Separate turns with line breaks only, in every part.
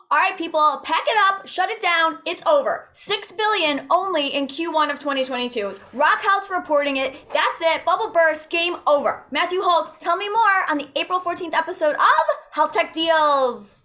All right, people, pack it up, shut it down. It's over. 6 billion only in Q1 of 2022. Rock Health reporting it. That's it. Bubble burst. Game over. Matthew Holt, tell me more on the April 14th episode of Health Tech Deals.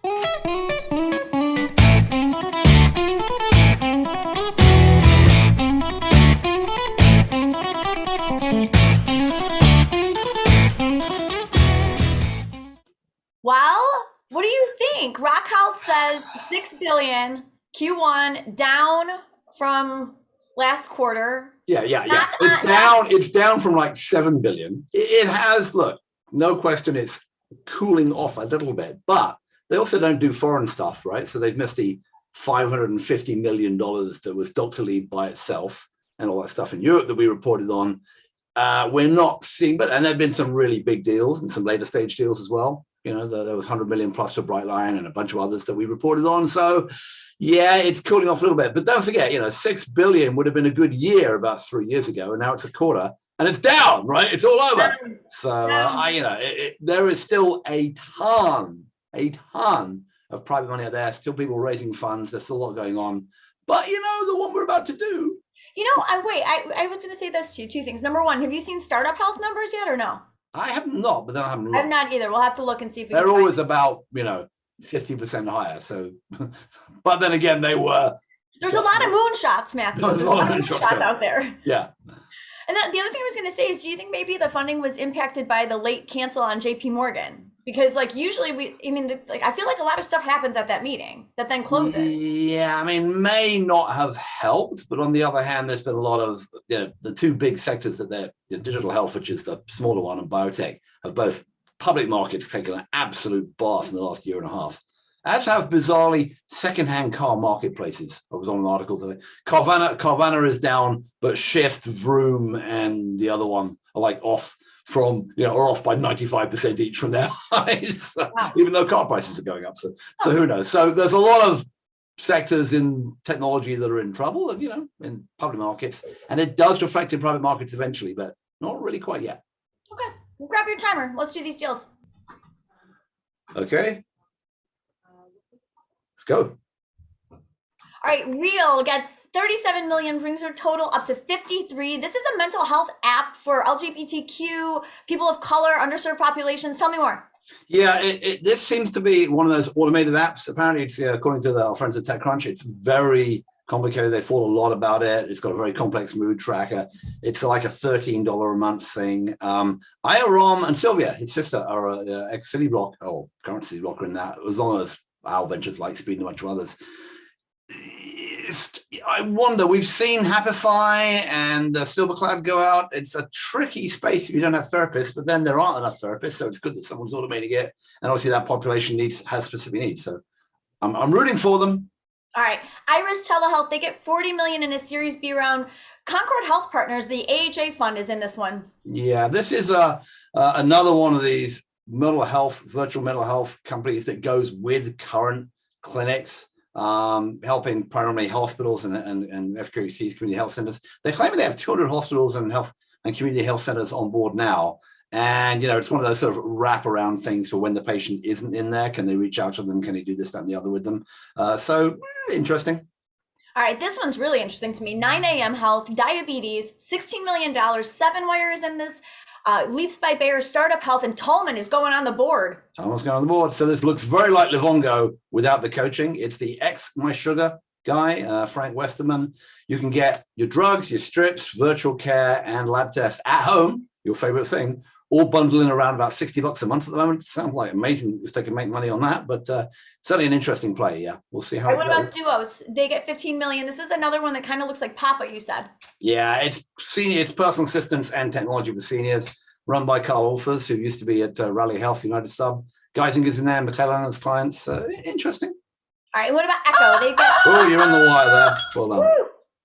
Well, what do you think? Rock Health says 6 billion Q1 down from last quarter.
Yeah. It's down from like 7 billion. It has, look, no question it's cooling off a little bit, but they also don't do foreign stuff, right? So they've missed the $550 million that was Dr. Lee by itself and all that stuff in Europe that we reported on. We're not seeing, and there have been some really big deals and some later stage deals as well. You know, there was 100 million plus for Brightline and a bunch of others that we reported on. So, yeah, it's cooling off a little bit. But don't forget, 6 billion would have been a good year about 3 years ago, and now it's a quarter, and it's down, right? It's all over. So, there is still a ton of private money out there. Still people raising funds. There's still a lot going on. But the one we're about to do.
I was going to say this to you. Two things. Number one, have you seen startup health numbers yet or no?
I have not, but then I haven't looked.
I have not either. We'll have to look and see if
they're always about 50% higher. So, but then again, they were.
There's a lot of moonshots, Matthew.
There's a lot of moonshots
out there.
Yeah.
And then the other thing I was going to say is, do you think maybe the funding was impacted by the late cancel on JP Morgan? Because usually I feel like a lot of stuff happens at that meeting that then closes.
Yeah, may not have helped, but on the other hand, there's been a lot of, the two big sectors that they're digital health, which is the smaller one, and biotech, have both public markets taken an absolute bath in the last year and a half. As have bizarrely secondhand car marketplaces. I was on an article today. Carvana is down, but Shift, Vroom, and the other one are off from, are off by 95% each from their highs, wow. Even though car prices are going up. So who knows? So there's a lot of sectors in technology that are in trouble, and, in public markets, and it does reflect in private markets eventually, but not really quite yet.
Okay, well, grab your timer. Let's do these deals.
Okay. Let's go.
All right, Real gets 37 million, brings her total up to 53. This is a mental health app for LGBTQ, people of color, underserved populations. Tell me more.
Yeah, this seems to be one of those automated apps. Apparently, it's according to our friends at TechCrunch, it's very complicated. They thought a lot about it. It's got a very complex mood tracker. It's like a $13 a month thing. Aya and Sylvia, his sister, are ex-Cityblock, or current Cityblocker in that, as long as Al Ventures, Lightspeed, and a bunch of others. I wonder, we've seen Happify and Silvercloud go out. It's a tricky space if you don't have therapists, but then there aren't enough therapists, so it's good that someone's automating it. And obviously that population has specific needs. So I'm rooting for them.
All right. Iris Telehealth, they get 40 million in a Series B round. Concord Health Partners, the AHA fund, is in this one.
Yeah, this is another one of these virtual mental health companies that goes with current clinics. Helping primarily hospitals and FQHCs, community health centers. They're claiming they have 200 hospitals and community health centers on board now. And, it's one of those sort of wraparound things for when the patient isn't in there. Can they reach out to them? Can they do this, that, and the other with them? So interesting.
All right, this one's really interesting to me. 9 a.m. Health, diabetes, $16 million, 7wire is in this. Leaps by Bayer, Startup Health, and Tolman is going on the board.
Tolman's going on the board. So this looks very like Livongo without the coaching. It's the My Sugar guy, Frank Westerman. You can get your drugs, your strips, virtual care, and lab tests at home, your favorite thing, all bundling around about $60 a month at the moment. Sounds like amazing if they can make money on that, but certainly an interesting play. Yeah, we'll see how.
What about Duos? They get 15 million. This is another one that kind of looks like Papa, you said.
Yeah, it's personal assistance and technology for seniors, run by Carl Alfers, who used to be at Rally Health United Sub. Geisinger's in there, McClellan as clients. Interesting.
All right, and what about Echo? They get.
Oh, you're on the wire there. Well done.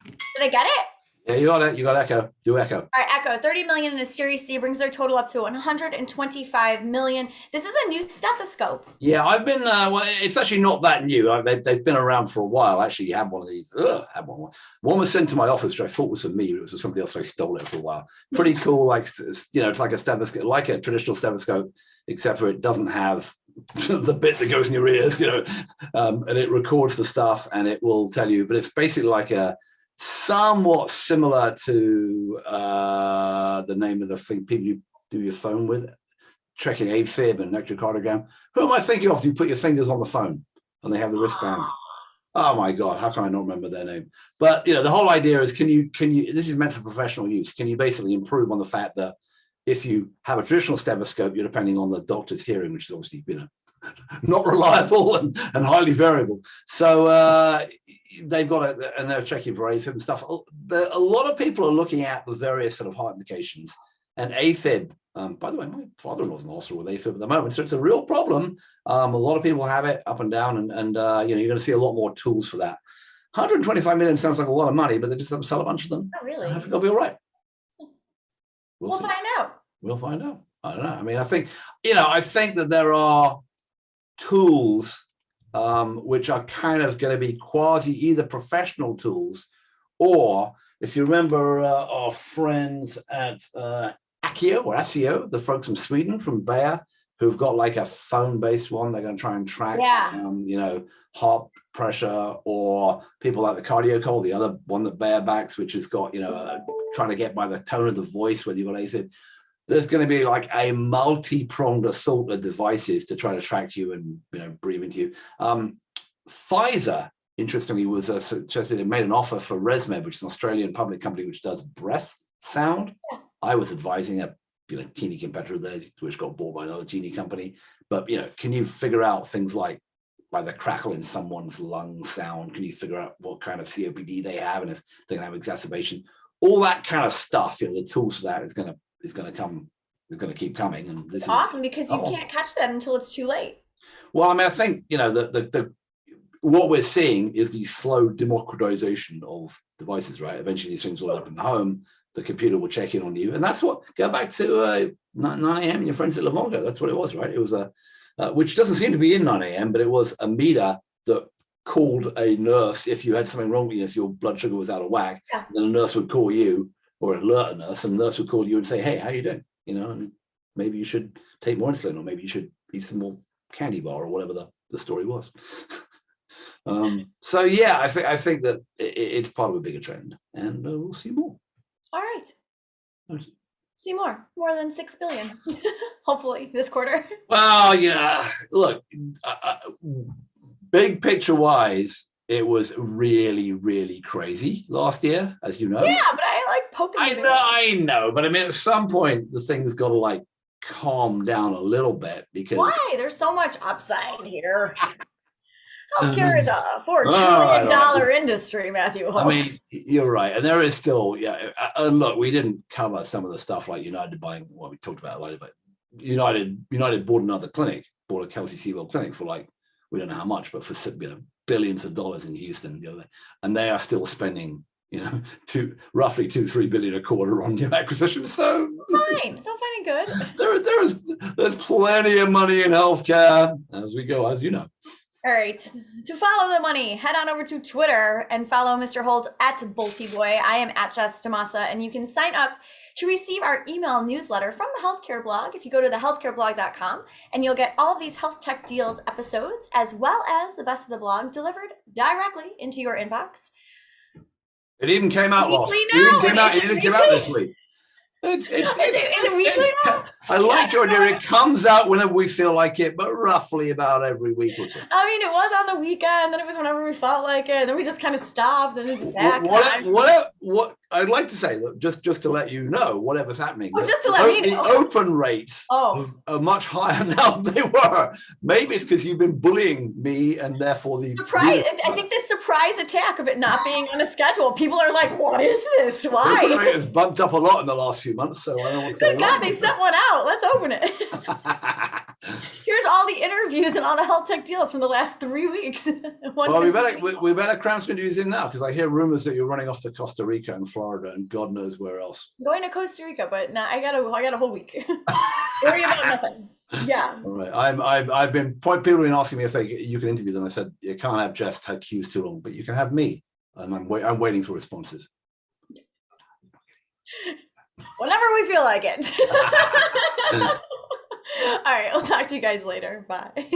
Did I get it?
Yeah, you got it. You got Echo. Do Echo.
All right, Echo, 30 million in a Series C brings their total up to 125 million. This is a new stethoscope.
Yeah, I've been, it's actually not that new. They've been around for a while. Actually, you had one of these. Had one. One was sent to my office, which I thought was for me, but it was for somebody else. So I stole it for a while. Pretty cool. It's like a stethoscope, like a traditional stethoscope, except for it doesn't have the bit that goes in your ears, and it records the stuff and it will tell you. But it's basically like a somewhat similar to the name of the thing people you do your phone with, tracking AFib and electrocardiogram. Who am I thinking of? You put your fingers on the phone and they have the wristband. Oh my God, how can I not remember their name? But the whole idea is, can you, this is meant for professional use. Can you basically improve on the fact that if you have a traditional stethoscope, you're depending on the doctor's hearing, which is obviously, not reliable and highly variable. So they've got it, and they're checking for AFib and stuff. A lot of people are looking at the various sort of heart indications, and AFib. By the way, my father-in-law's in the hospital with AFib at the moment, so it's a real problem. A lot of people have it up and down, and you're going to see a lot more tools for that. 125 million sounds like a lot of money, but they just don't sell a bunch of them.
Not really.
They'll be all right.
We'll find out.
We'll find out. I don't know. I mean, I think that there are tools which are kind of going to be quasi either professional tools, or if you remember our friends at ASIO, the folks from Sweden, from Bayer, who've got like a phone-based one. They're going to try and track, heart pressure, or people like the CardioCall, the other one that Bayer backs, which has got, trying to get by the tone of the voice whether you've got AFib. There's going to be like a multi-pronged assault of devices to try to track you and breathe into you. Pfizer, interestingly, was suggested, it made an offer for ResMed, which is an Australian public company which does breath sound. I was advising a teeny competitor of theirs, which got bought by another teeny company. But can you figure out things like by the crackle in someone's lung sound? Can you figure out what kind of COPD they have and if they're going to have exacerbation? All that kind of stuff. The tools for that is going to come. Is going to keep coming. And this is
often because you can't catch that until it's too late.
Well, I mean, I think what we're seeing is the slow democratization of devices, right? Eventually, these things will open the home. The computer will check in on you, and that's what. Go back to 9 a.m. and your friends at Livongo. That's what it was, right? It was which doesn't seem to be in 9 a.m., but it was a meter that called a nurse if you had something wrong with you, if your blood sugar was out of whack. Yeah. Then a nurse would call you, or alert a nurse, and the nurse would call you and say, "Hey, how you doing? And maybe you should take more insulin, or maybe you should eat some more candy bar," or whatever the story was. So yeah, I think that it's part of a bigger trend, and we'll see more.
All right. See more than 6 billion, hopefully this quarter. Well,
look, big picture wise, it was really, really crazy last year, as you know.
Yeah, but I like poking.
I know, but I mean, at some point, the thing's got to calm down a little bit, because
why? There's so much upside here. Healthcare is a $4 trillion industry, Matthew Holt.
I mean, you're right, and there is still, and look, we didn't cover some of the stuff like United buying. Well, we talked about it later, but United bought another clinic, bought a Kelsey Sewell clinic for we don't know how much, but for billions of dollars in Houston, and they are still spending roughly 2-3 billion a quarter on new acquisitions. So
fine, still finding good.
There's plenty of money in healthcare as we go, as you know.
All right. To follow the money, head on over to Twitter and follow Mr. Holt at BoltyBoy. I am at Jess DaMassa, and you can sign up to receive our email newsletter from the Healthcare Blog if you go to thehealthcareblog.com, and you'll get all of these Health Tech Deals episodes, as well as the best of the blog, delivered directly into your inbox.
It even came out last. It even came out this week. Is it weekly now? I like your idea. It comes out whenever we feel like it, but roughly about every week or two.
I mean, it was on the weekend, then it was whenever we felt like it, and then we just kind of stopped, and it's back.
What I'd like to say, that just to let you know, whatever's happening.
Oh, just to let me know.
The open rates are much higher now than they were. Maybe it's because you've been bullying me, and therefore the
surprise. I think the surprise attack of it not being on a schedule. People are like, "What is this? Why?"
The open rate has bumped up a lot in the last few months, so I don't know what's going on.
Good God, they sent one out. Let's open it. Here's all the interviews and all the health tech deals from the last 3 weeks.
Well, we better cram some news in now, because I hear rumors that you're running off to Costa Rica and Florida and God knows where else.
I'm going to Costa Rica, but no, I got a whole week. Worry about nothing. Yeah. All
right. I've been people have been asking me if you can interview them. I said you can't have Jess take cues too long, but you can have me. And I'm waiting for responses.
Whenever we feel like it. All right, I'll talk to you guys later. Bye.